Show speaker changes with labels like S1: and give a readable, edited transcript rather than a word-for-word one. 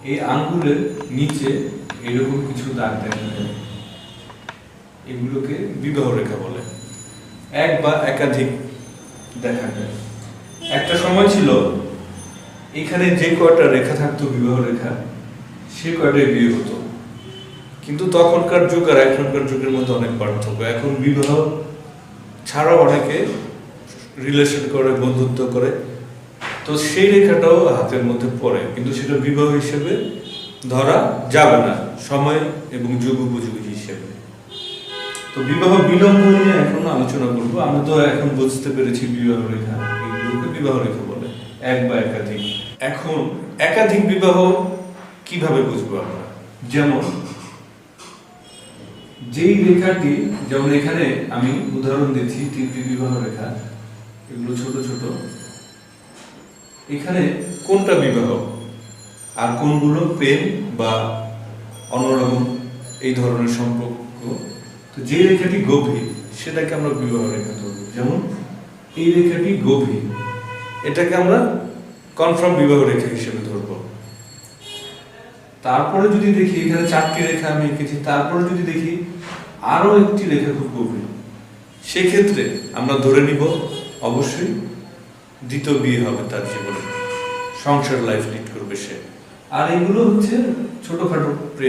S1: এই আঙ্গুলের নিচে এরকম কিছু দাগ দেখা যায়, এগুলোকে বিবাহ রেখা বলে। এক বা একাধিক দেখা যায়। একটা সময় ছিল এখানে যে কয়টা রেখা থাকতো বিবাহ রেখা, সে কয়টাই বিয়ে হতো। কিন্তু তখনকার যুগ আর এখনকার যুগের মধ্যে অনেক পার্থক্য। এখন বিবাহ ছাড়াও অনেকে রিলেশন করে, বন্ধুত্ব করে, তো সেই রেখাটাও হাতের মধ্যে পড়ে, কিন্তু সেটা বিবাহ হিসেবে ধরা যাবে না সময় এবং যুগ উপযোগী হিসেবে। তো বিবাহ বিলম্ব নিয়ে এখন আলোচনা করবো। আমরা তো এখন বুঝতে পেরেছি বিবাহ রেখা, এগুলোকে বিবাহ রেখা বলে, এক বা একাধিক। এখন একাধিক বিবাহ কিভাবে বুঝবো আমরা? যেমন যেই রেখাটি, যেমন এখানে আমি উদাহরণ দিচ্ছি তিনটি বিবাহ রেখা, এগুলো ছোট ছোট। এখানে কোনটা বিবাহ আর কোনগুলো প্রেম বা অন্যরকম এই ধরনের সম্পর্ক, তো যে রেখাটি গভীর সেটাকে আমরা বিবাহ রেখা ধরব। যেমন এই রেখাটি গভীর, এটাকে আমরা কনফার্ম বিবাহ রেখা হিসেবে ধরব। তারপরে যদি দেখি এখানে চারটি রেখা আমি এঁকেছি, তারপরে যদি দেখি আরো একটি রেখা খুব গভীর, সেক্ষেত্রে আমরা ধরে নিব অবশ্যই দ্বিতীয় বিয়ে হবে তার জীবনে, সংসার লাইফ লিড করবে সে। আর এগুলো হচ্ছে ছোটখাটো প্রেম।